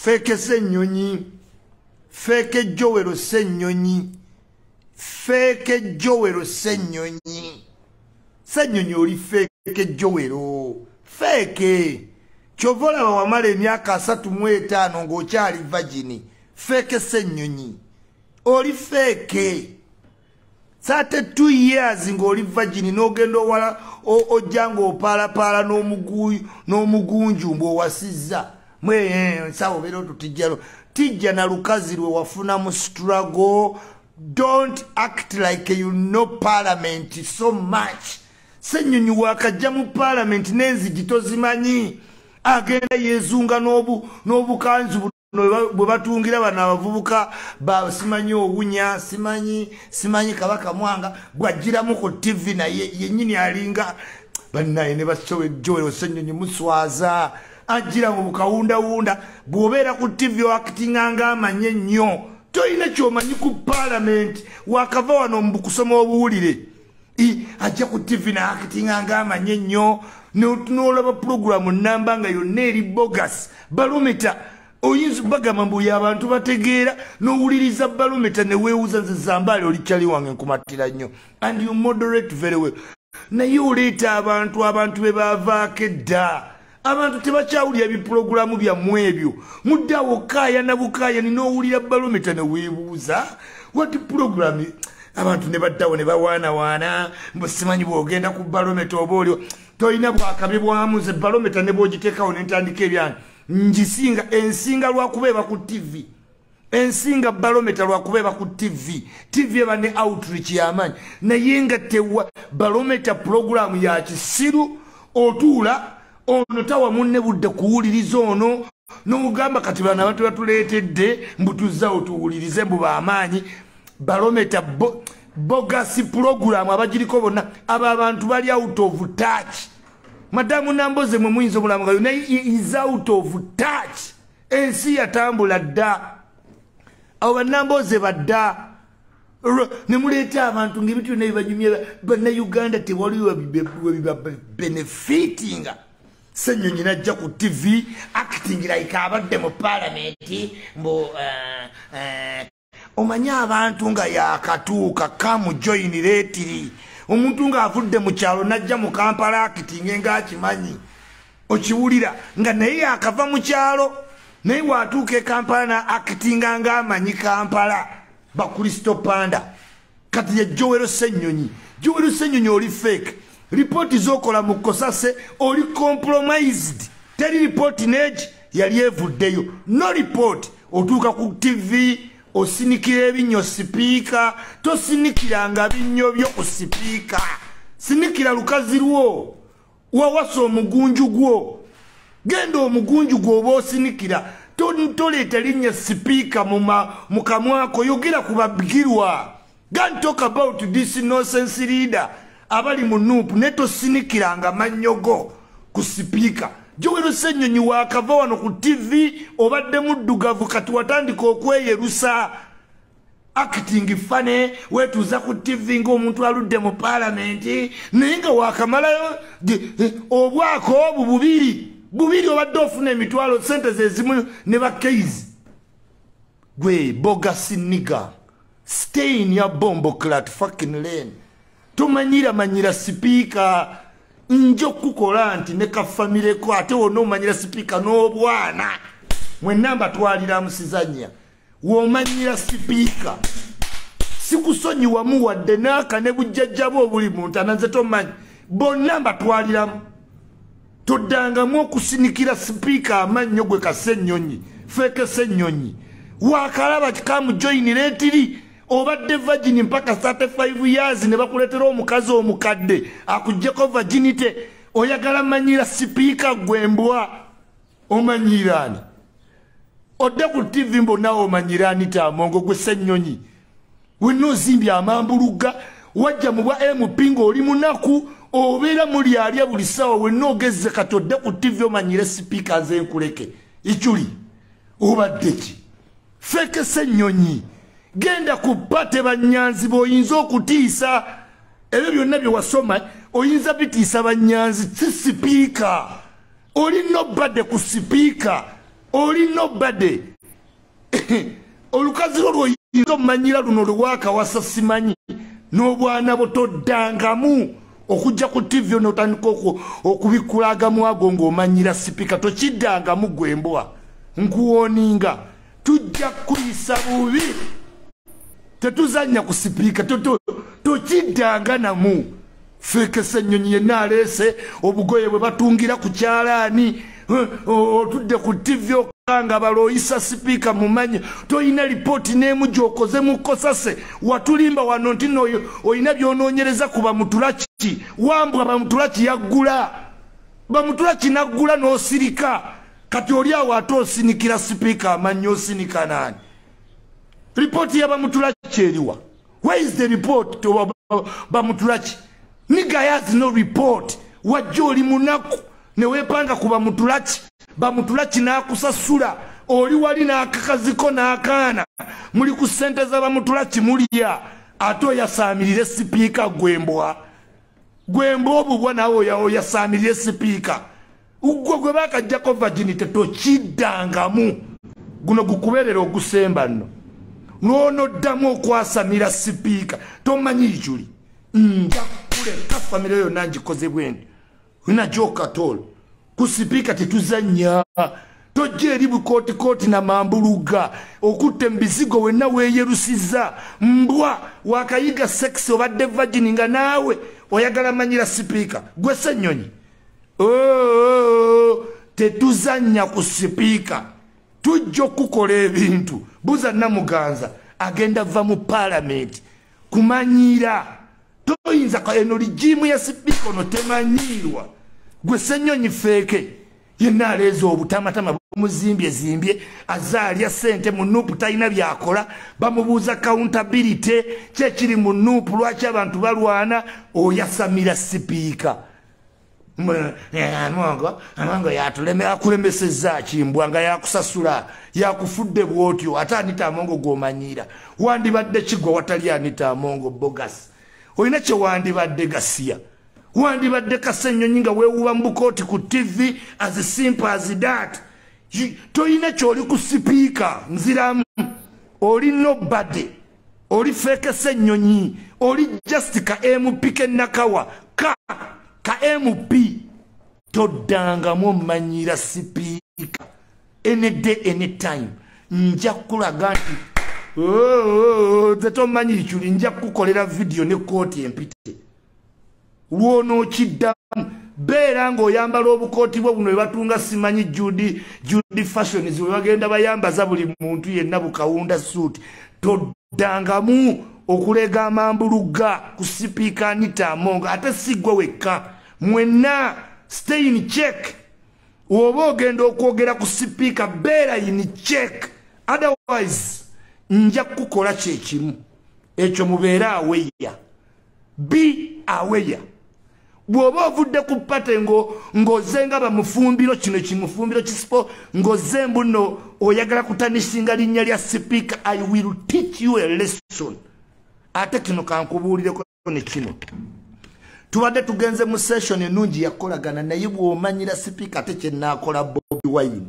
feke Ssenyonyi feke Joel Ssenyonyi feke Joel Ssenyonyi Ssenyonyi oli feke Joel feke chovola wamala emyaka 35 ng'okyali virgin feke Ssenyonyi oli feke sate 2 years ng'oli virgin n'ogenda owala ojja ng'opaalapaala n'omugunju mbw'owasizza sawo beera otutijjalo tijja na lukazi lwe wafuna mu struggle. Don't act like you know parliament so much. Ssenyonyi wakajja mu parliament n'enzigi tozimanyi agenda yeezunga n'obukanzu bwe batungira bano abavubuka simanyi owunya simanyi kabaka mwanga bwajjiramu ku TV naye yennyini alinga bannaye ne Joel Ssenyonyi muswaza ajjira mu bukawundawunda bw'obeera ku TV oakitinganga amanye nnyo toyina kyomanyi ku parliament wakava wano mu kusoma obuwulire ajja ku TV naakitinganga amanye nnyo n'olaba puroguramu nnamba nga yonna eri bogus balometa oyinza bagamba mbu abantu bategeera n'owuliriza balometa ne weewuza nze Zambaale oli kyali wange nkumatira nnyo and you moderate very well naye oleeta abantu be baavaako edda abantu tebakyawulira bipuroguramu byammwe ebyo muddawo kaaya na bukaaya n'owulira balometa ne weebuuza what program abantu ne baddawo ne bawaanawaana mbu simanyi bw'ogenda ku balometa oba olio toyina bwakabi bwamu ze balometa ne bw'ogiteekawo n'entandika ebyange njisinga ensinga lwakubeeba ku TV ensinga balometa lwakubeeba ku TV eba ne outreach y'amaanyi naye nga tewa balometa puroguramu ya kisiru otuula ono tawa munne budde kuwuliriza ono n'ogamba kati bano abantu batuleetedde mbutuzzawo tuwulirize mbu b'amaanyi balometa bogasi puroguramu abagiriko bonna abo abantu bali out of touch. Madamu Namboze mwe muyinza omulamu gayo naye is out of touch. Ensi yatambula dda abo Namboze badda ne muleeta abantu ng'ebintu nebibanyumya bannayuganda tewaliwo benefiting. Ssenyonyi najja ku TV acting like abadde mu parliament mbu omanyi abantu nga yakatuuka kamu join retiri omuntu nga avudde mu kyalo najja mu Kampala acting ng'akimanyi okiwulira nga naye yakava mu kyalo naye watuuka e Kampala na acting ng'amanyi Kampala bakristo panda kati ye Joel Ssenyonyi oli fake report zokola mu Kosase oli compromised teri report neji yali evuddeyo no report otuuka ku TV osinikira ebinyo sipiika tosinikiranga binnyo byo ku sipiika sinikira lukazi lwo wawasa omugunju gwo genda omugunju gwo oba osinikira toleeta linnya sipiika mu kamwako yogera ku babigirwa. Don't talk about this nonsense leader abali mu nuupu ne tosinikiranga mannyogo ku sipiika. Joel Ssenyonyi wakava wano ku TV obadde muddugavu kati watandika okweyerusa acting fane wetuuza ku TV ng'omuntu aludde mu parliament naye nga wakamalayo obwako obu bubiri obadde ofuna emitwalo sente zezimu ne bakeizi gwe bogasi nigga stay in your bombo clat fucking lane tomanyira sipiika njo kukola nti ne kafamile ko ate wonna omanyira sipiika n'obwana mwenamba twalira musizanya womanyira sipiika sikusonyiwa muwadde n'aka ne bujjajjabo obuli muntu ananze tomanyi bonna twaliramu toddangamu okusinikira sipiika amannyo gwe Ssenyonyi feke Ssenyonyi wakalaba kikamu join retiri obadde virgin mpaka 35 years ne bakuletera omukazi omukadde akujjeko virginity oyagala manyira sipiika gwembwa omanyirani odde ku TV mbonawo omanyira Anita Amongo gwe Ssenyonyi wenozimbya amambuluga wajja mu bwa MP ng'oli munaku obeera muli alya buli ssaawa wenogezze kati odde ku TV omanyire sipiika nze nkuleke Iculi obadde ki feke Ssenyonyi genda ku pate banyanzi boyinza okutiisa ebyo byonna bye wasoma oyinza bitiisa banyanzi si sipiika oli nobadde ku sipiika oli nobody olukazi lwo yinzo manyira luno lwaka wasasimanyi n'obwana botodangamu okujja ku TV n'otandika okubikulagamu ago ng'omanyira sipika tokiddangamu gwembwa nkuwoninga tujja kuyisa bubi tetuzanya ku sipika tokiddanga namu feke Ssenyonyi yenna aleese obugoye bwe batungira ku kyalaani otudde ku TV okanga balooyisa sipika mumanyi toyina lipooti n'emu gy'okoze mu kkosase watulimba wano nti oyina by'onoonyereza ku bamutulaki wambwa bamutulaki yaggula bamutulaki naggula n'osirika kati oli awo ate osinikira sipika amanyi osinika naani ripooti ya bamutulaki eriwa where is the report to bamutulaki nigga has no report wajja oli munaku ne weepanga ku bamutulaki n'akusasula oli wali n'akakaziko n'akaana muli ku ssente za bamutulaki mulya ate oyasaamirire sipiika gwembwa obubwa nawe oyasaamirire sipiika gwe bakajjako virginity tokiddangamu guno gukubeerera ogusemba nno n'onoddamu okwasamira sipiika tomanyi Iculi nja kuleka famire yonna ngikoze bwendi winajokatolo ku sipiika tetuzanya tojja eri bukooti na mambuluga okutta embizigo wenna weeyerusiza mbwa wakayiga sex obadde virgin nga naawe oyagala manyira sipiika gwe Ssenyonyi tetuzanya ku sipiika tujja okukola ebintu buza Namuganza agenda va mu palamenti kumanyira toyinza eno ligimu ya sipiika ono temanyirwa gwe Ssenyonyi feeke yenna aleeza obutamatama bumuzimbye azaalya ssente mu nuupu talina byakola bamubuuza accountability kyekiri mu nuupu lwaki abantu balwana oyasamira sipiika amango yakulemesezza kimbwa nga yakusasula yakufudde bwotyo ate Anita Amongo gw'omanyira wandibadde kigwa watali Anita Amongo bogas olina kye wandibadde gasiya wandibadde ka Ssenyonyi nga weewuba mu bukooti ku TV as simple as that toyina kyoli ku sipiika nziramu oli nobody oli feke Ssenyonyi oli just ka MP kenakawa ka MP toddangamu omanyira sipiika any day any time nja kulaga nti tetomanyi Iculi nja kukolera video ne kooti empite lw'onookiddamu beera ng'oyambala obukooti bwe buno bwe batunga simanyi Judy fashions bwe bagenda bayambaza buli muntu yenna bukawunda suuti toddangamu okulega amambuluga ku sipiika Anita Amongo ate si gwe wekka mwenna stay in check oba ogenda okwogera ku sipiika beera in check otherwise nja kukola kyekimu ekyo mubeere aweya be aweya bw'oba ovudde ku pate ng'oze nga bamufumbiro kino kimufumbiro kisipo ng'oze mbuno oyagala kutanishinga linnya lya sipiika I will teach you a lesson ate kino kankubuulireko ne kino tubadde tugenze mu session ennungi yakolagana naye bw'omanyira sipiika ate kye naakola Bobi Wine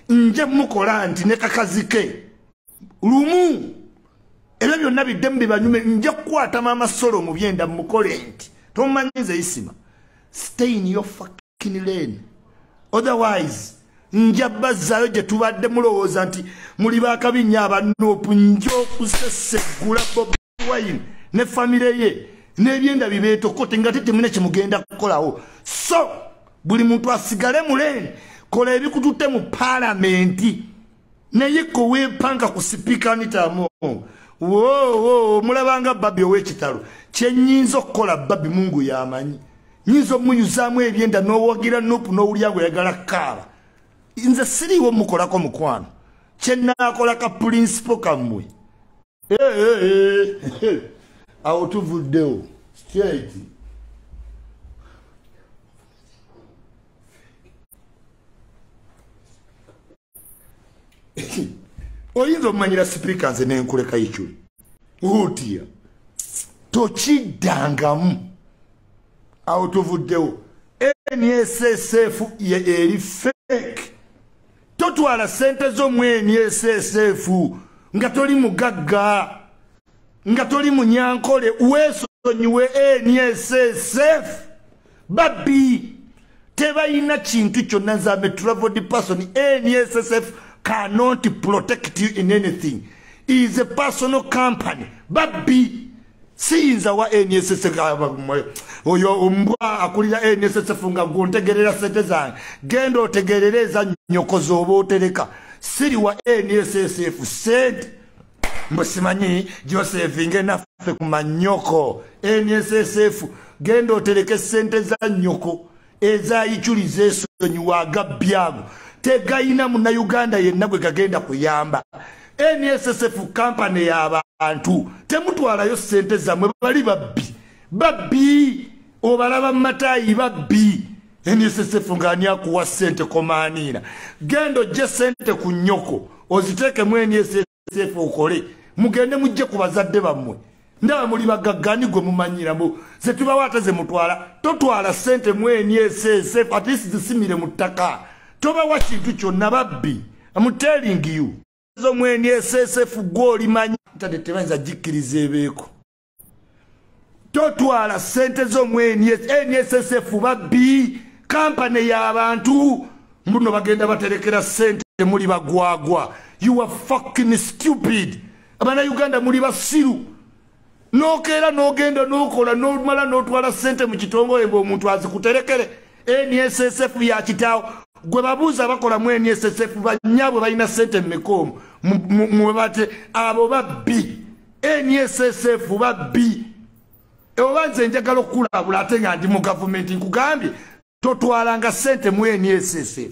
nje mukola nti ne kakazike lumu ebyo byonna biddemu bibanyume nje kukwatamu amasolo mu byenda mukole nti tomanyize isima stay in your fucking lane otherwise nja bazzaayo gye tubadde mulowooza nti muli baakabinya abanoopu nja okusesegula Bobi Wine ne famire ye n'ebyenda bibeetokote nga tetemune kye mugenda kukolawo so buli muntu asigale mu lane kola ebikututte mu palamenti naye ko weepanga ku sipiika Anita Amongo mulabanga babi ow'ekitalo kyennyinza okukola babi Mungu yamanyi nyinza omuyuzaamu ebyenda n'owagira nuupu n'owulya ng'oyagala kaaba nze siriiwo mukolako mukwano kyenaakola ka pulinsipo kammwe awo tuvuddewo straight oyinza omumanyira sipiika nze nenkuleka Iculi utya tokiddangamu awo tuvuddewo NSSF eri fake totwala sente zo mu NSSF nga toli mugagga nga toli munyankole weesonyiwe NSSF babbi tebayina kintu kyonna nzambe traveled person. NSSF cannot protect you in anything. It is a personal company babbi siyinza wa NSSF oyo ombwa akulira NSSF nga gontegerera sente zange genda otegerereza nnyoko z'oba otereka siri wa NSSF sente mbosimanyi Josephine naffe ku manyoko NSSF genda otereke sente za nnyoko eza Iculi z'esonyiwa agabyago tegayina munnayuganda yenna gwe gagenda kuyamba. NSSF company y'abantu temutwalayo sente zammwe bali babbi obalaba matayi babbi. NSSF ng'ani akuwa sente komaaniina genda ojje sente ku nnyoko oziteeke mu NSSF okole mugende mujje ku bazadde bammwe ndaba muli bagaggani gwe mumanyiramu ze tubawaata ze mutwala totwala sente mu NSSF at least zisimire mu ttaka tobawa kintu kyonna babbi. I'm telling you zo mu NSSF gw'oli manyi ntadde tebayinza gikkiriza ebeeko totwala sente zo mu NSSF babbi company y'abantu mbuno bagenda baterekera sente muli bagwagwa. You are fucking stupid. Abana Uganda muli basiru nokera nogenda nokola nomala notwala sente mu kitongole mbo omuntu azikuterekere NSSF ya kitaawo gwe babuuza bakola mu NSSF banyabwe balina sente mmekomo mubate abo babbi NSSF babbi obanze njagala okulabula ate nga ndi mu gavumenti nkugambye totwalanga sente mu NSSF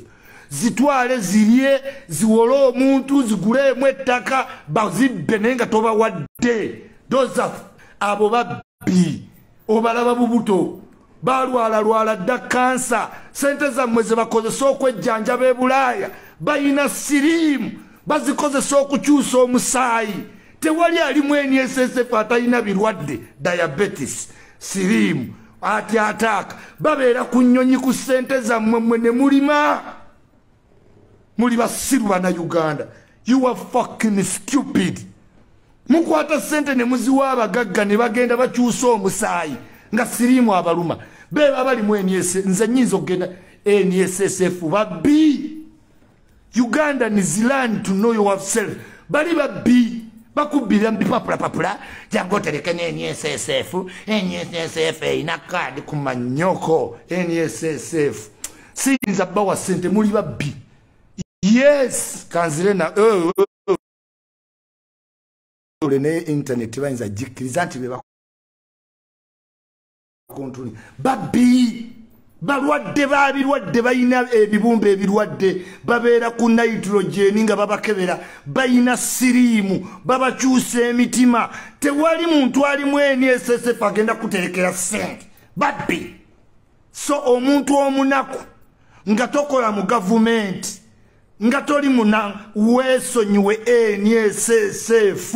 zitwale zirye ziwole omuntu ziguleemu ettaka bazibbe naye nga tobawadde doza abo babbi obalaba bubuto balwala dda kansa sente zammwe ze bakozesa okwejjanjaba e Bulaaya bayina siriimu bazikozesa okukyusa omusaayi tewali ali mu NSSF atalina birwadde diabetes siriimu ati ataaka babeera ku nnyonyi ku sente zammwe mmwe ne mulima muli basiru bana Uganda. You are fucking stupid. Mukwata sente ne muziwa abagagga ne bagenda bakyusa omusaayi nga siriimu abaluma beba bali mu NSSF nze nnyinza okugenda NSSF babbi. Uganda needs learn to know yourself. Bali babbi bakubira mbipapula jango tereke NSSF NSSF ina kadi ku manyoko NSSF sinza bawa sente muli babbi. Yes kanzirena ne internet bayinza jikiriza nti beba kontroli babbi balwadde babirwadde bayina ebibumbe ebirwadde babeera ku nitrogen nga babakebera bayina siriimu babakyusa emitima tewali muntu ali mu NSSF agenda kuterekera sente babbi. So omuntu omunaku nga tokola mu gavumenti nga toli muna weesonyiwe NSSF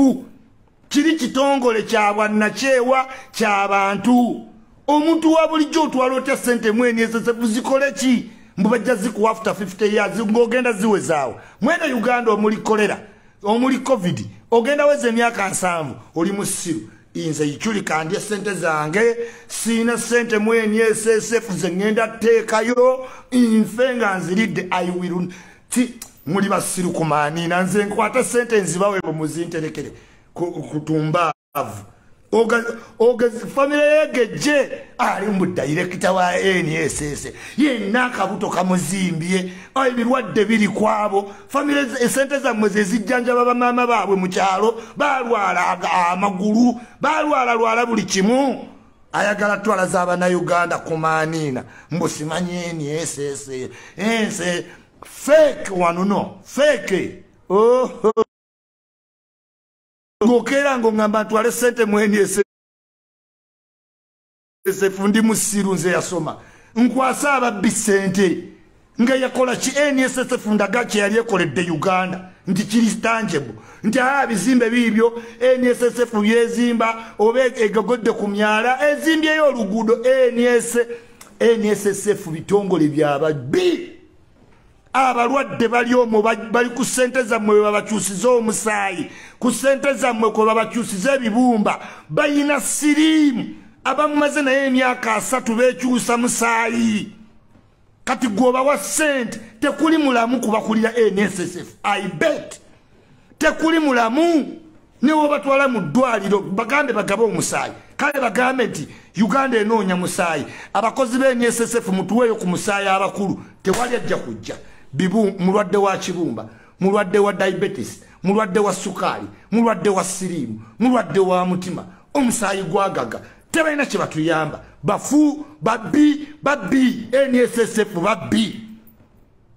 kiri kitongole kya bwannakyewa ky'abantu. Omuntu wa bulijjo otwala otya sente mu NSSF zikole ki mbu bajja zikuwa after 50 years ng'ogenda ziwezaawo. Mwena Uganda omuli kolera omuli covid ogenda weza emyaka 7 oli musiru inze Iculi kandye sente zange sina sente mu NSSF ze ngenda teekayo nfe nga nziridde I will ti muli basiru kumaaniina nze nkwata sente nzibawe muzinterekere kutumbavu oga family yegeje ali mu director wa NSS yenna akabuto kamuzimbye ebirwadde biri kwabo family sente za mwezi zijjanja baba mama baabwe mu kyalo balwala amagulu balwala buli kimu ayagala twala z'abana Uganda kumaaniina mbusimanyi NSS fake one no fake ngokera ngo ngamba twale sente mu NSS fundi musiru nze yasoma nkwasa ababbi sente nga yakola ki NSS funda gachi yali ekoledde Uganda nti kiri tangible nti bizimbe bibyo NSS yezimba obe egagodde ku myala ezimbye yo lugudo NSS bitongole byababbi abalwadde bali omwo bali ku ssente zammwe babakyusiza omusaayi ku ssente zammwe kwe babakyusiza ebibumba bayina siriimu abamumaze naye emyaka 3 beekyusa musaayi kati gwobawa ssente tekuli mulamu kubakulira NSSF I bet tekuli mulamu newo batwala mu ddwaliro bagambe bagabe omusaayi kale bagambe nti Uganda enoonya musaayi abakozi b'NSSF mutuweeyo ku musaayi abakulu tewali ajja kujja bibu mulwadde wa kibumba mulwadde wa diabetes mulwadde wa sukali mulwadde wa siriimu mulwadde wa mutima omusaayi gwagaga tebalina kye batuyamba bafu babbi NSSF babbi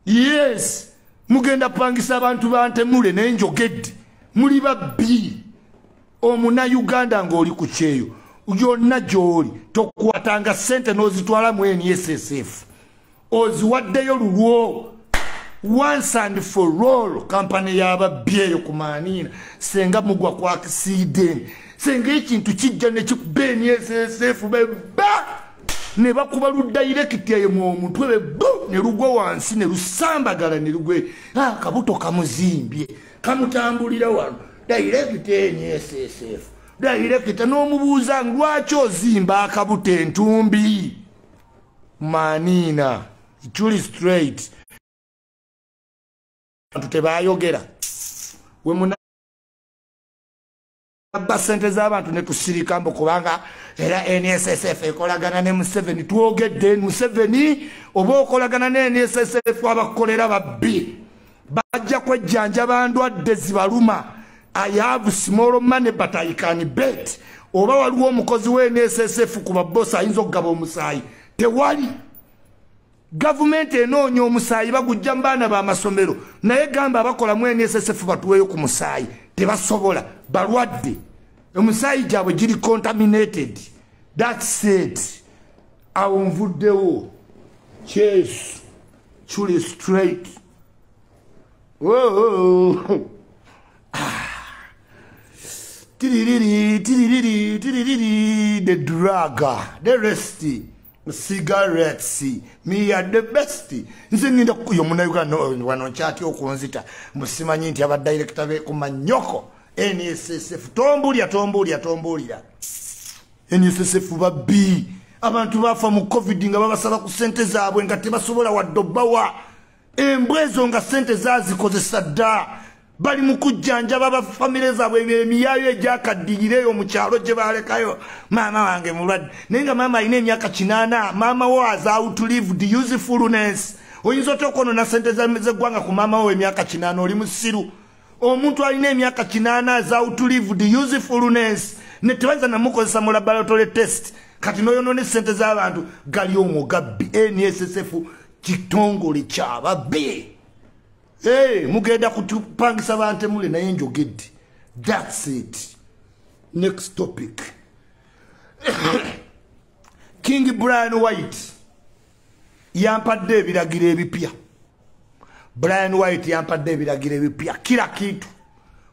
yes mugenda pangisa abantu bantemule naye njogedde muli babbi omuna Uganda ng'oli ku kyeyo yonna gy'oli tokwatanga ssente n'ozitwala mu NSSF oziwaddeyo lulwo once and for all kampani y'ababbi eyo ku Manina senga mugwa kwa accident senga ekintu kijja ne kikuba NSSF beba ne bakuba luddayirekiti eyo mu omutwe bebo ne lugwa wansi ne lusambagala ne lugwe kabuto kamuzimbye kamutambulira wano dayirekiti NSSF dayirekiti n'omubuuza lwaki ozimba akabuto entumbi Manina Iculi straight tebayogera we muna basente z'abantu ne tusirika mbo kubanga era NSSF ekolagana ne Museveni twogedde Museveni oba okolagana ne NSSF abakolera babbi bajja kwejjanja bandwadde zibaluma I have small money but I can bet oba waliwo omukozi we NSSF ku babosi ayinza okugaba omusaayi tewali Government enoonya omusaayi bagujja mbaana b'amasomero naye gamba abakola mu NSSF batuweeyo ku musaayi tebasobola balwadde omusaayi gyabwe giri contaminated that's it awo nvuddewo cheers Iculi straight the drug the rest cigarettes me are the best nze ngenda kuyo munayuganda wano kyati okunzita musimanyi nti aba director be kumanyoko NSSF tombulira NSSF babbi abantu bafa mu covid nga babasaba ku sente zaabwe nga tebasobola waddobawa embwezo nga sente zazikozesa dda bali mu kujjanja baba family zaabwe emiyayo egyakaddigireyo mu kyalo gye balekayo maama wange mulwadde naye nga maama alina emyaka 8 maama was out to live the usefulness oyinza otokono na sente zeggwanga ku maama wo emyaka 8 oli musiru omuntu alina emyaka 8 za out to live the usefulness ne tebanza namukozesa mu laboratory test kati noyonone sente z'abantu gali omugabbi NSSF kitongole kyababbi mugenda kutupangisa bante mule naye njogedde that's it next topic King Brian White yampadde ebiragiro ebipya Brian White yampadde ebiragiro ebipya kila kitu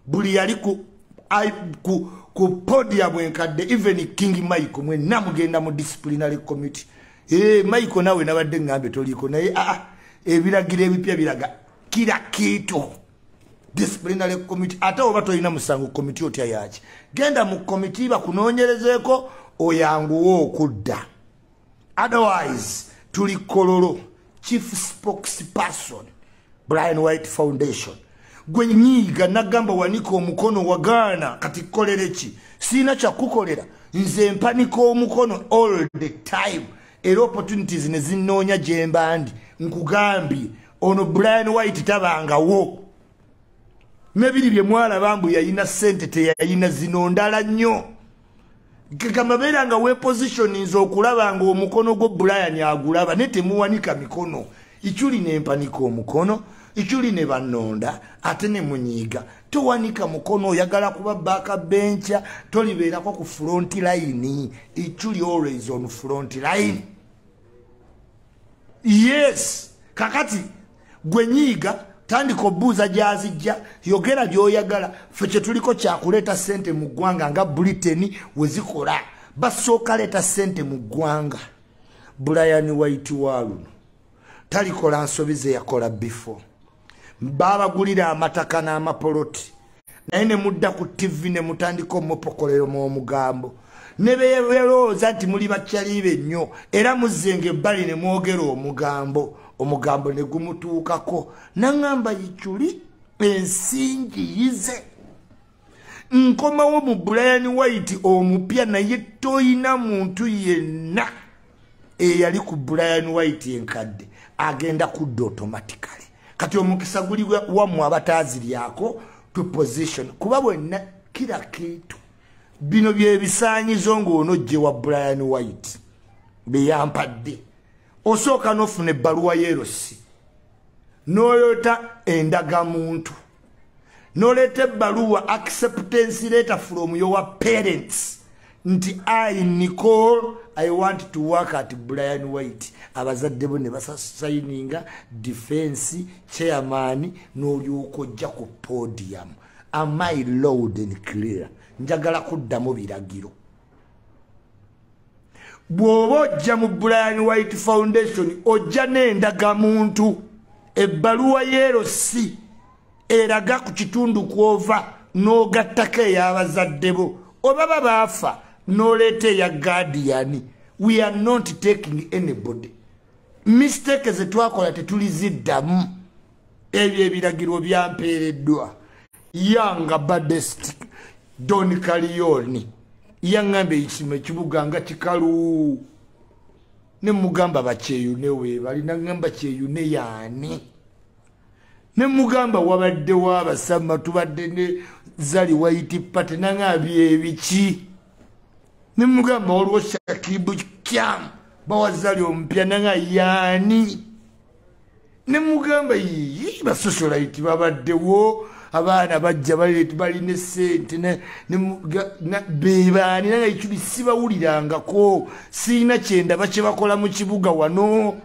buli yali ku podium enkadde even King Michael mwenna mugenda mu disciplinary committee Michael nawe nabadde ngambe toliko naye ebiragiro ebipya biraga kila kitu disciplinary committee ate oba toyina musango committee otya yaki genda mu committee bakunoonyerezeko oyanguwo okudda otherwise tuli kololo chief spokesperson Brian White Foundation gwe nyiiga nagamba wanika omukono wagaana kati kolere ki sina kya kukolera nze mpanika omukono all the time era opportunities ne zinnoonya gyembandi nkugambye ono Brian White tabangawo nebiri bye mwala bambu yayina sente teyayina zino ndala nnyo kamabeera nga we positionings okulaba nga omukono gwo Brian agulaba ne temuwanika mikono Iculi ne mpanika omukono Iculi ne banonda ate ne munyiiga towanika mukono oyagala kuba backbencher tolibeerako ku front line Iculi always on front line yes kakati gwe nyiiga tandika obuuza gyazijja yogera gyoyagala ffe kye tuliko kyakuleeta sente mu ggwanga nga Britain wezikola basooka leeta sente mu ggwanga Brian White waluno talikola nsobi ze yakola before. Babagulira amataka n'amapoloti naye ne mudda ku TV ne mutandika omupokolero mu omugambo ne beerowooza nti muli bakyaliibe nnyo era muzzenga ebbali ne mwogera omugambo ne gumutuukako. Naŋŋamba Iculi ensingi yize. Nkomawo mu Brian White omupya naye toyina muntu yenna eyali ku Brian White enkadde agenda kudda automatically. Kati omukisa guli wammwe abataaziryako to position kuba bwenna kila kintu bino byebisaanyizo ng'onojje wa Brian White beyampadde. Osooka n'ofuna ebbaluwa y'erosi n'oyota endagamuntu n'oleeta ebbaluwa acceptance letter from your parents nti I Nicole I want to work at Brian White. Abazadde bo ne basayininga defense chairman n'olyoka ojja ku podium. Am I loud and clear? Njagala kuddamu biragiro. Bw'oba ojja mu Brian White Foundation ojja n'endagamuntu ebbaluwa y'erosi eraga ku kitundu kwova n'ogattako ey'abazadde bo oba baafa n'oleeta eya guardian. We are not taking anybody. Mistake ze twakola tetuliziddamu. Ebyo ebiragiro byampeereddwa. Yanga Badest Don Kaliyoni yaŋŋamba ekisima ekibuga nga kikalu ne mugamba bakyeyune weebali naŋŋamba kyeyune yaani ne mugamba wabadde w'abasama tubadde ne Zali White Party naŋŋabye ebiki ne mugamba waliwo Shakibu Kyam bawazali omupya naŋŋa yaani ne mugamba yiyi basocialite babaddewo abaana bajja balina sente bebaani naye Iculi sibawulirangako siina kyendaba kye bakola mu kibuga wano.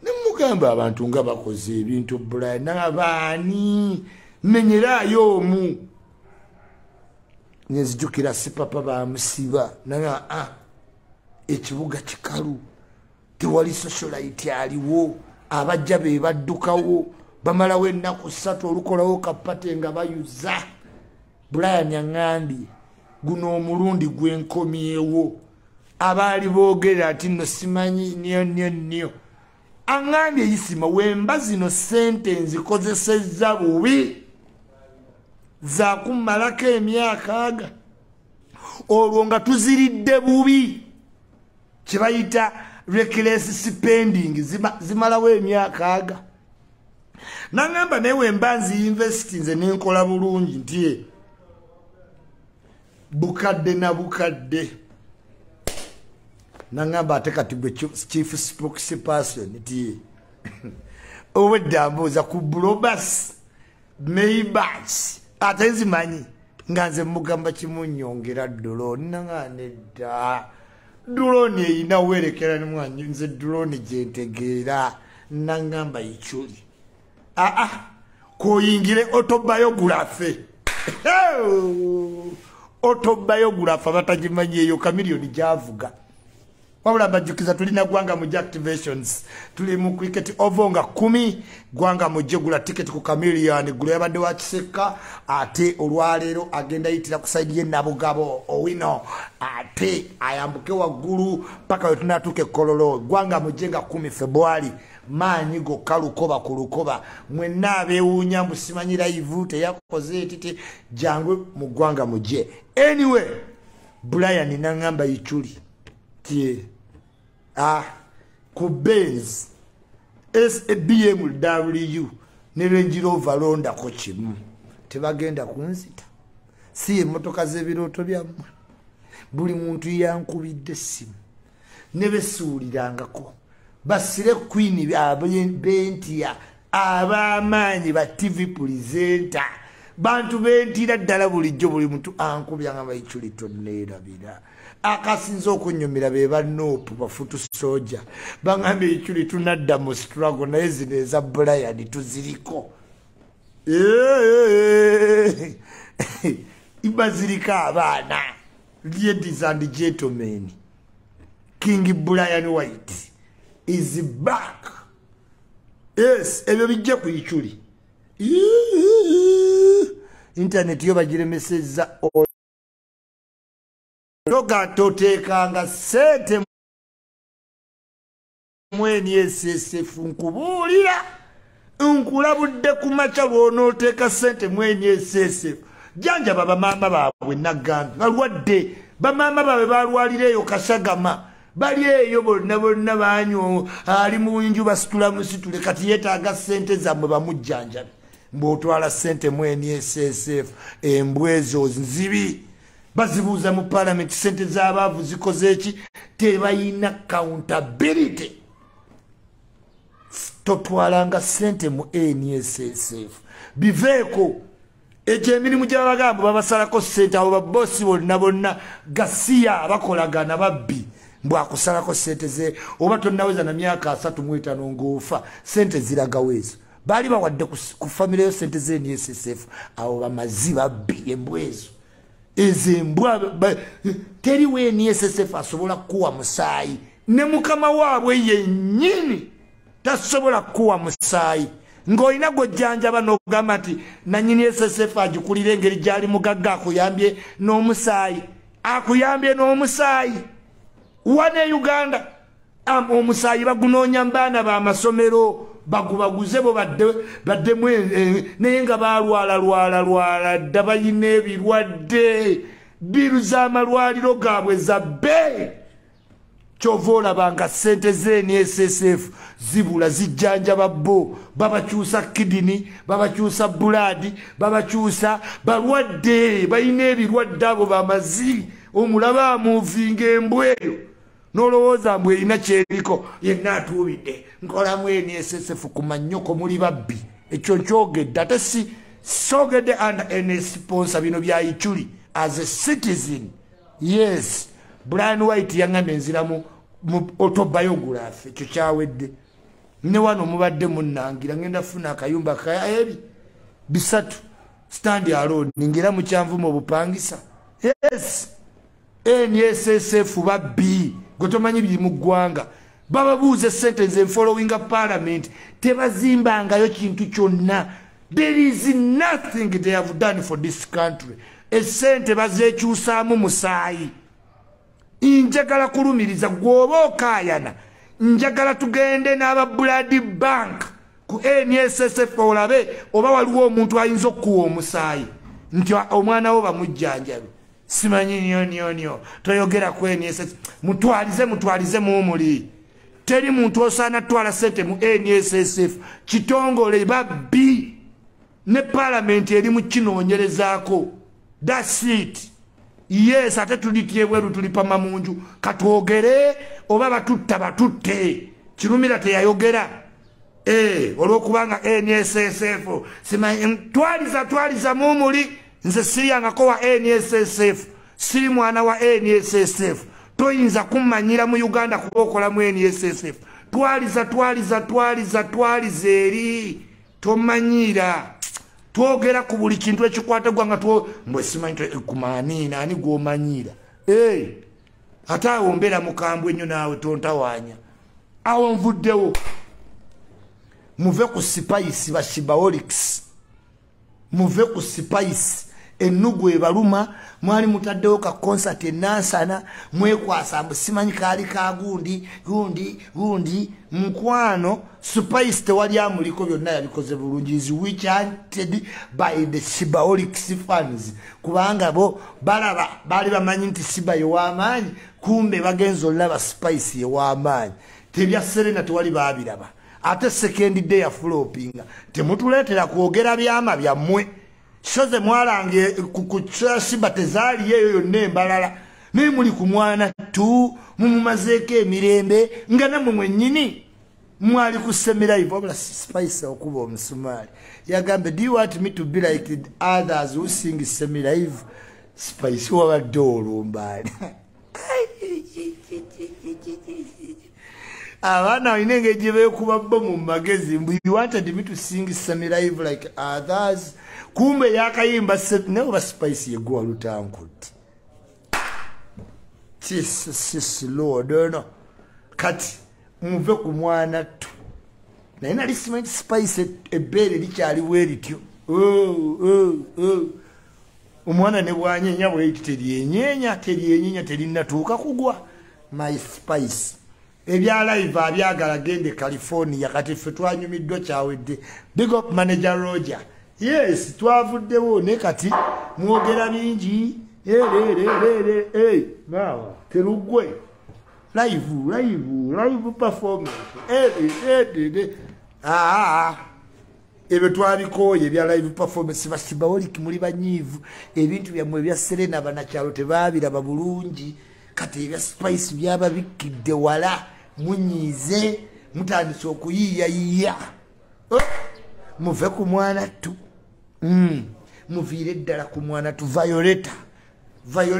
Ne mugamba abantu nga bakoze ebintu Brian n'abaani menyeraayo omu nenzijukira sipapa bamusiba naye ekibuga kikalu tewali socialite aliwo abajja be baddukawo bamalawo ennaku 3 olukolawo kapate nga bayuza. Brian yaŋŋambye guno omulundi gwenkomyewo abaali boogera ati nno simanyi nyo aŋŋambye eyisima wemba zino sente nzikozesezza bubi zakummalako emyaka aga olwo nga tuziridde bubi kye bayita reckless spending zimalawo emyaka aga. Naŋŋamba naye wemba nzi nze nenkola bulungi nti bukadde na bukadde. Naŋŋamba ate kati gwe chief spokesperson nti obwedda mbuuza ku Brobus Maybach ate nzimanyi nga nze mugamba kimunnyongera drone naŋŋa nedda drone eyina werekera ne mwanyi nze drone gyentegeera. Naŋŋamba Iculi koyingire autobiography autobiography batagimanyi eyo kamiliyoni gyavuga wabula bajjukiza tulina gwanga mu activations tuli mu cricket ovonga 10 gwanga mujje gula ticket ku kamiliyoni gula yabadde wa Kiseka ate olwaleero agenda yitira ku side ye Nabugabo owino ate ayambuke waggulu paka wetunatuke kololo gwanga mujje nga 10 February maanyi gokka lukoba ku lukoba mwenna abeewuunya musimanyi live teyakoze etiti jangwe mu ggwanga mujje. Anyway Brian naŋŋamba Iculi tie ku Benz BMW ne Range Rover londako kimu tebagenda kunzita si emmotoka z'ebirooto byammwe. Buli muntu yankubidde essimu ne besuulirangako basire Queen bentia abamaanyi ba TV presenter bantu bentira ddala bulijjo buli muntu ankubya nga Iculi tonneerabira. Akasinza okunyumira be banopu bafutu soja baŋŋambye Iculi tunadda mu struggle naye zino eza Brian tuziriko ibazirika abaana. Ladies and gentlemen, King Brian White is back Yes, ebyo bijja ku Iculi. Internet yo bagiremesezza togatoteekanga ssente mweni SSF nkubuulira nkulabudde ku maca lw'onooteeka ssente mweni SSF janja bamaama baabwe naggambe balwadde bamaama baabwe balwalira eyo Kasagama bali eyo bonna banyo ali mu nju basitula musitule kati yeetaaga ssente zammwe bamujjanjabe mbw'otwala ssente mweni SSF embwezo nzibi bazibuuza mu parliament ssente z'abaavu zikoze eki tebayina accountability totwalanga ssente mu NSSF biveeko ekyo emirimu gy'abagamba babasalako ssente abo babbosi bonna gasiya bakolagana babbi mbwakusalako ssente ze oba tonnaweza na myaka 35 ng'ofa ssente ziragawo ezo baali bawadde ku famire yo ssente ze NSSF abo bamazi babbi embwezo ezembwa teri we NSSF asobola kuwa musaayi ne mukama waabwe yennyini tasobola kuwa musaayi ng'olina gw'ojjanjaba n'ogamba nti nannyini SSF agikulira engeri gy'ali mugagga akuyambye n'omusaayi wane Uganda omusaayi bagunoonya mu baana b'amasomero bagubaguze bo baddemu naye nga balwala dda bayina ebirwadde biru z'amalwaliro gaabwe zabbe kyova olabanga ssente z'NSSF zibula zijjanjaba bo babakyusa kidini babakyusa bulaadi babakyusa balwadde bayina ebirwadde abo bamazi omulaba amuvinga embweyo nolowooza mbwe erina kyeriko yenna atuubidde nkolamu NSSF ku mannyoko muli babbi ekyo nkyogedde ate si sogedde under any sponsor bino bya Iculi as a citizen. Yes, Brian White yangambye enzira mu autobiography ekyo kyawedde ne wano mubadde munnangira ngenda funa akayumba kaebi bisatu stand alone ningira mu kyanvu mu bupangisa. Yes, NSSF babbi gotomanyi biri mu ggwanga bababuuze sentence in following a parliament tebazimbangayo kintu kyonna. There is nothing they have done for this country. Esente bazekyusaamu musaayi. Njagala kulumiriza gwoba okaayana njagala tugende n'aba blood bank ku NSSF olabe oba waliwo omuntu ayinza okuwa omusaayi nti omwana wo bamujjanjabe. Simanyi nyo toyogera ku NSSF mutwalize mumuli. Teri muntu osaana twala sente mu NSSF kitongole babbi ne parliament eri mu kinoonyerezaako. That's it. Yes, ate tulitye bweru tulipama munju katwogere oba batutte kirumira teyayogera olwokubanga NSSF simanyi twaliza mumuli. Nze siriyangako wa NSSF siri mwana wa NSSF toyinza kummanyira mu Uganda kuba okolamu NSSF. Twaliza eri tomanyira twogera ku buli kintu ekikwata gwanga mbwe simanyi kumanina ani gwomanyira ate awo mbeera mukambwe ennyo naawe tontawanya awo nvuddewo. Muve ku spice bashibaholics muve ku spice ennugu ebaluma mwali mutaddewo ka concert enansana mwekwasa mbu simanyi kaali ka gundi mukwano spice tewali amuliko byonna yabikoze bulungi is which hunted by the Shibaholics fans kubanga bo balaba bali bamanyi nti Shiba yewamaanyi kumbe bagenzo olaba spice yewamaanyi tebya Serena tewali babiraba ate second day ya floppinga temutuleetera kwogera byama byammwe shoze mwalange kukucha Shiba tezaali yeyo yonna embalala naye muli ku mwana tu mumumazeeko emirembe nga nammwe mwennyini mwali kusemera hivyo wabula spice okuba omusumaali yagambe do you want me to be like the others who sing semera hivyo spice wabadde olumbaali abaana balina engeri gye beekuba bo mu magezi mbu you wanted me to sing semera hivyo like others kumbe yakayimba naye oba spice yeguwa lutankutti Jesus Lord no kati muve ku mwana tu naye nali simanyi spice ebbeere likyaliwo erityo omwana ne bwanyeenya bweti teryenyeenya terinatuuka kugwa my spice ebya live abyagala gende California kati ffe twanyumiddwa kyawedde big up manager Roger yes twavuddewo ne kati mwogera bingi maawa terugwe live performance ebyo twabikooye ebya live performance basibaoliki muli banyiivu ebintu byammwe ebya Serena banakyalo tebaabiraba bulungi kati ebya spice byababikidde wala munyiize mutandise okuyiiyayiiya muve ku mwana tu muviire ddala ku mwana tu Violeta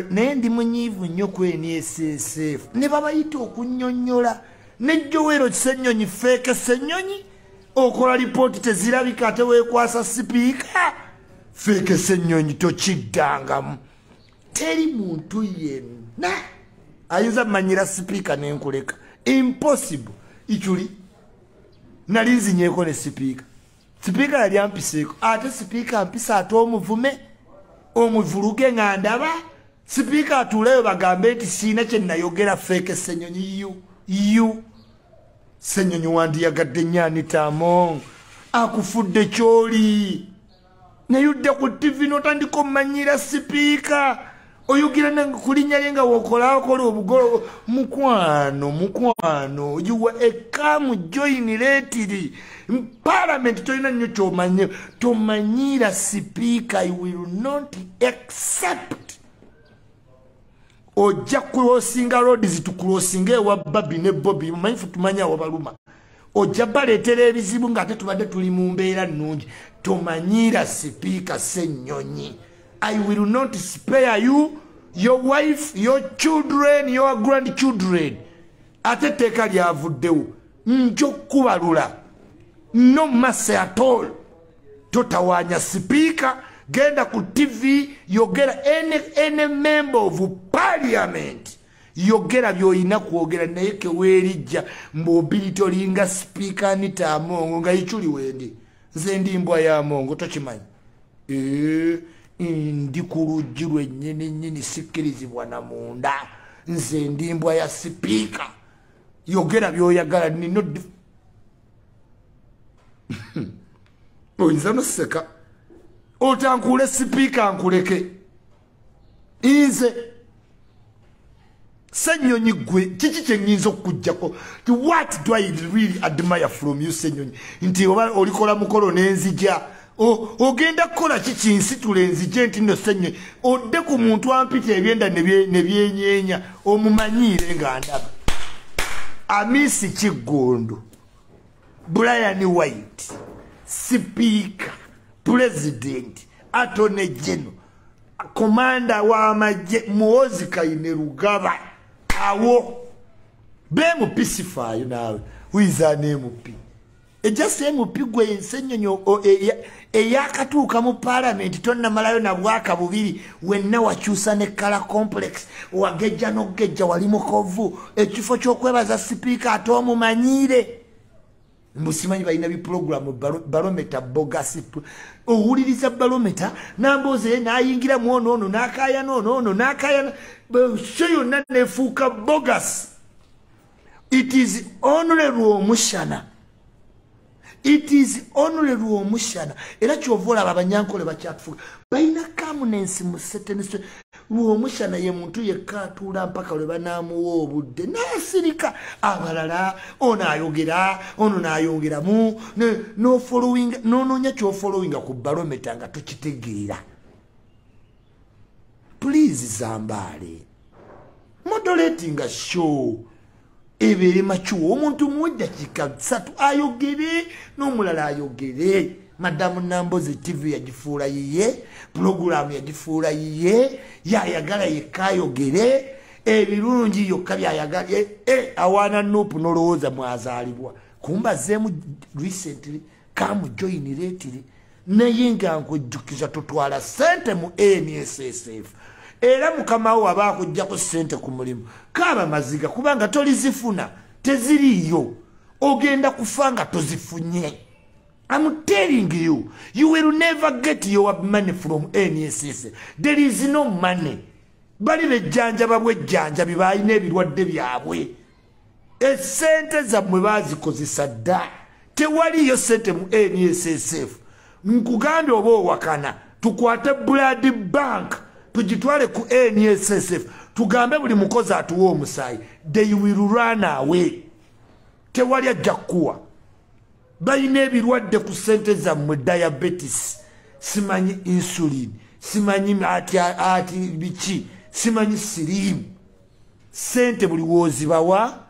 naye ndi munyiivu nnyo kweni SSF ne babayita okunnyonnyola ne Joel Ssenyonyi feke Ssenyonyi okola lipooti tezirabika ate weekwasa sipiika feke Ssenyonyi tokiddangamu teri muntu yenna ayinza manyira sipiika n'enkuleka impossible Iculi nali nzinyeeko ne sipiika yali ampiseeko ate sipiika ampisa ate omuvuluge nga ndaba sipiika atuuleyo bagambe nti siina kye nayogera feke Ssenyonyi yu Ssenyonyi wandiyagadde nnyo Anita akufudde kyoli nayudde ku TV n'otandika omumanyira sipiika oyogera nange kulinnya lye nga wokola obugolo mukwano you were a calm join lately parliament tolina nnyo kyomanye tomanyira sipiika I will not accept ojja kulosinga roads tukulosinga ewa Babi ne Bobby manyifu tumanya wabaluma ojja baleetera ebizibu ng'ate tubadde tuli mu mbeera nnungi tomanyira sipiika Ssenyonyi I will not spare you, your wife, your children, your grandchildren. Ate teka lyavuddewo njokubalula no mercy at all totawanya speaker genda ku TV yogera any member of parliament yogera byoyina kwogera naye keweerijja mbobiritolinga speaker Anita nga Iculi wendi nze ndi mbwa ya Mongo tokimanyi ndi ku luggi lwennyini sikkirizibwa na munda nze ndi mbwa ya sipiika yogera byoyagala nino oyinza noseka otankule sipiika nkuleke nze Ssenyonyi gwe kiki kye nnyinza okukuggyako what do I really admire from you Ssenyonyi nti oba olikola mukolo n'enzija ogenda kukola kiki nsitula enzije nti no Ssenyonyi odde ku muntu ampita ebyenda ne byenyeenya omumanyiire nga ndaba Amisi Kigondo Brian White Speaker President Attorney General Commander wa Majje Muhoozi Kainerugaba awo bemu pisifayo nawe wizane MP just MP gwe Ssenyonyi eyakatuuka mu parliament tonna malayo na bwaka bubiri wenna wakyusa ne kala complex wagejja n'ogejja wali mukovu ekifo ky'okwebaza sipiika ate omumanyire mbusimanyi balina biprogramu barometer bogas owuliriza barometer namboze nayingira mu ono n'akaaya n'ono n'akaaya sho yonna nefuuka bogas it is only Rwomushana it is only Rwomushana era kyovola abanyankole bakyatufuga balina kamunensi mu setenese Rwomushana ye muntu yekka atuula mpaka lwe banaamuwa obudde n'asirika abalala ono ayogera ono n'ayongeramu n'onoonya kyofollowinga ku barometer nga tokitegeera please Zambale moderating a show ebere machuo omuntu mmoja kikasatu ayogere n'omulala ayogere Madamu Nambozi TV yagifuula yiye program yagifuula yiye yayagala yekayogere ebirungi yokka byayagala awana nopu nolowooza mwazaalibwa kumbazeemu recently kamu join lately naye nga nkujjukiza tutwala sente mu NSSF era mukama wo aba akujjako sente ku mulimu kaaba maziga kubanga tolizifuna teziriyo ogenda kufanga tozifunye. I'm telling you, you will never get your money from NSS. There is no money. Bali bejjanja babwe jjanja bibayina ebirwadde byabwe. Esente zammwe bazikozesa dda. Tewaliyo sente mu NSSF. Nkugambye oba owakana tukwate blood bank tugitwale ku NSSF tugambe buli mukozi atuwa omusaayi. They will run away. Tewali ajja kuwa. Bayina ebirwadde ku sente zammwe, diabetes, simanyi insulin, simanyi ati biki, simanyi sirimu. Sente buli wozibawa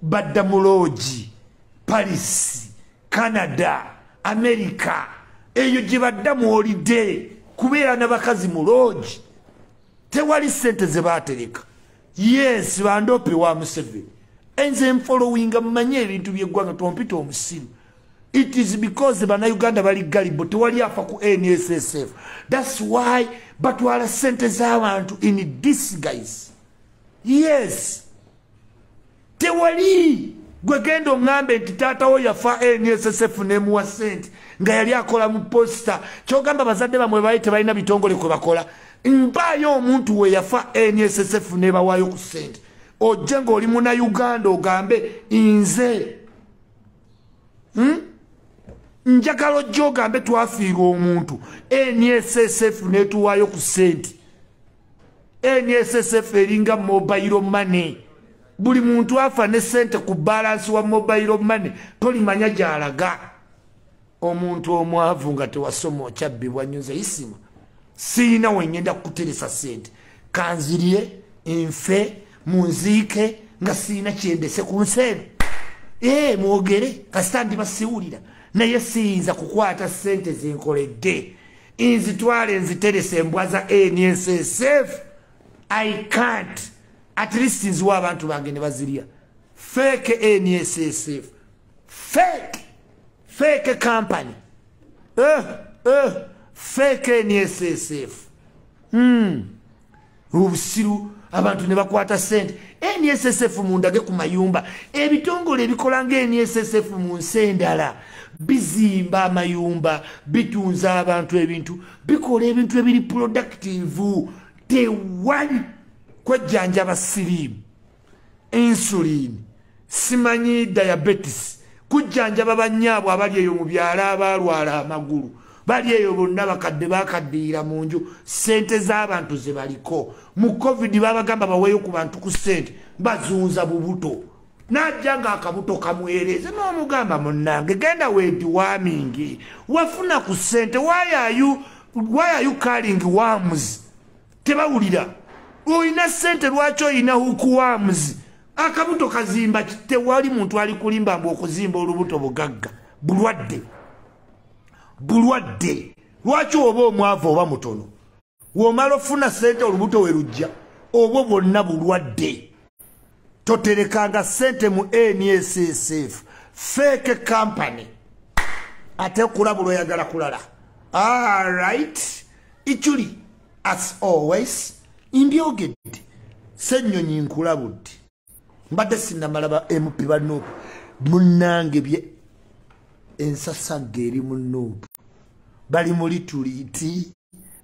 badda mu lodge, Paris, Canada, America. Eyo gye badda mu holiday kubeera n'abakazi mu lodge. Tewali sente ze baatereka. Yes, bandope wa Museveni. Enze mfollowinga mmanye ebintu by'eggwanga tompita omusiru. It is because Bannayuganda bali galibo tewali afa ku NSSF. That's why batwala sente z'abantu in disguise. Yes. Tewali gwe genda oŋŋambe nti taata wo yafa NSSF n'emuwa sente nga yali akola mu posta. Kyogamba bazadde bamwe baali tebalina bitongole kwe bakola. Mpaayo omuntu we yafa NSSF n'ebawaayo ku sente. Ojje ng'oli Munnayuganda ogambe nze. Njagala ojja ogambe twafiirwa omuntu. NSSF n'etuwaayo ku sente. NSSF eringa mobile money. Buli muntu afa ne sente ku balance wa mobile money. Tolimanya gy'alaga. Omuntu omwavu nga tewasoma okyabbibwa nyuze isima. Siina wenyenda kuteresa sente. Kanzirye, nfe, munziike nga siina kyendese ku nseno. Mwogere kasita ndibasiwulira. Naye siyinza kukwata sente zenkoledde nzitwale nziterese embwa za NSSF. I can't. At least nziwa abantu bange ne bazirya. Fake NSSF. Fake company. Fake NSSF. Ubusiru abantu ne bakwata sente. NSSF mundage ku mayumba. Ebitongole ebikola nga NSSF mu nsi endala. Bizimba amayumba, bitunza abantu ebintu, bikola ebintu ebiri productive. Tewali kwejjanjaba sirimu, insulin, simanyi diabetes, kujjanjaba bannyaabwe abali eyo mu byalo abalwala amagulu, bali eyo bonna bakadde bakaddiira mu nju, sente z'abantu ze baliko. Mu COVID babagamba baweeyo ku bantu ku sente, bazunza bubuto. Najja nga akabuto kamwereze n'omugamba munnange genda weediwaamingi wafuna ku sente. Why are you carrying worms? Tebawulira oyina sente lwaki oyina hukuworms? Akabuto kazimba tewali muntu ali kulimba mbu okuzimba olubuto bugagga bulwadde. Lwaki oba omwavu oba mutono womala ofuna sente olubuto we lujja obwo bwonna bulwadde. Toterekanga sente mu NSSF. Fake company. Ate kulabula oyagala kulala. Alright. Iculi as always imbyogedde. Ssenyonyi nkulabudde. Mbadde sinnamalaba MP banoopu. Munnange bye ensasagge eri munoopu. Bali muli tuliiti.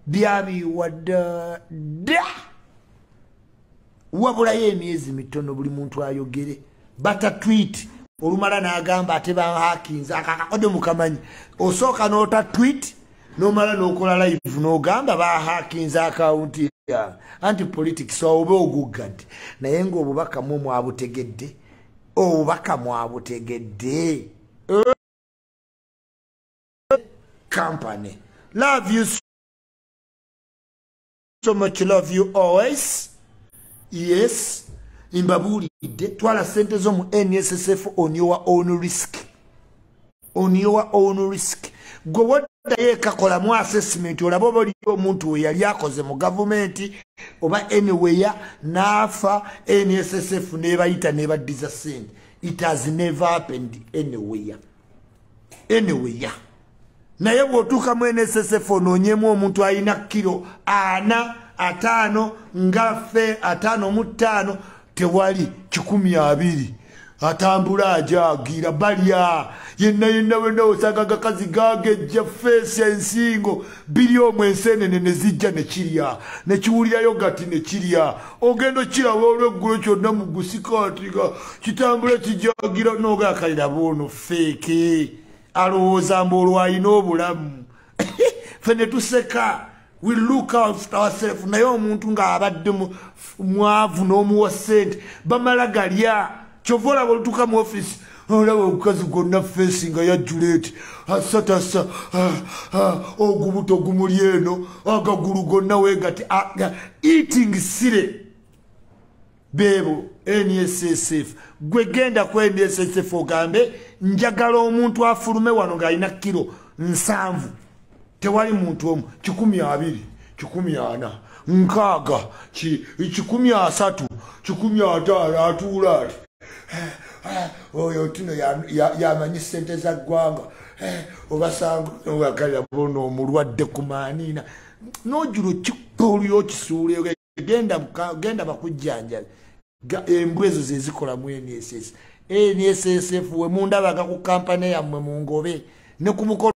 Byabiwadda dda. Wabulayo emyezi mitono buli muntu ayogere. Bata tweet olumala n'agamba ate bahakinza akakode mukamanyi. Osooka n'ota tweet n'omala n'okola live n'ogamba bahakinza akawunti ya anti-politics oba oguggadde. Naye ng'obubaka mwe mwabutegedde. Obubaka mwabutegedde. Company. Love you so much. Love you always. Yes, imbabulidde twala sente zo mu NSSF on your own risk. On your own risk. Gwe waddayo ekakola mu assessment olaba oba oliyo omuntu we yali akoze mu gavumenti oba anywhere n'afa NSSF n'ebayita n'ebaddiza sente. It has never happened anywhere. Naye bw'otuuka mu NSSF onoonyemu omuntu alina kilo 4, 5 ngaffe 5 mu 5 tewali 12. atambula ajagira balya yenna wenna osanga agakazi gagejja feesi ensingo biri omwo enseenene ne zijja ne kirya ne kiwulirayo gati ne kirya ogenda okiraba olweggulo kyonna mu gusikaati ga kitambula kijagira n'ogakalira boono feeke alowooza mbu olwo alina obulamu ffe ne tuseka we look out ourselves naye omuntu ng'abadde mwavu n'omuwa ssente bamala galya kyova olaba olutuuka mu ofisi olaba omukazi gwonna feesi nga yajjuleeti asatasa ogubuto gumuli eno agagulu gonna weegati eating sire beebo NSSF gwe genda ku NSSF ogambe njagala omuntu afulume wano ng'alina kilo 7 tewali muntu omu 12 40 nkaaga 13 15 atuula ati oyo tuno yamanyi ssente za ggwanga obasanga obagalira bono omulwadde ku maaniina n'ojulo kipoliyo kisuuleyo genda bakujjanjabe embwa ezo ze zikola mu NSSF we mundabaga ku kampani yammwe mu ngobe ne ku mukolo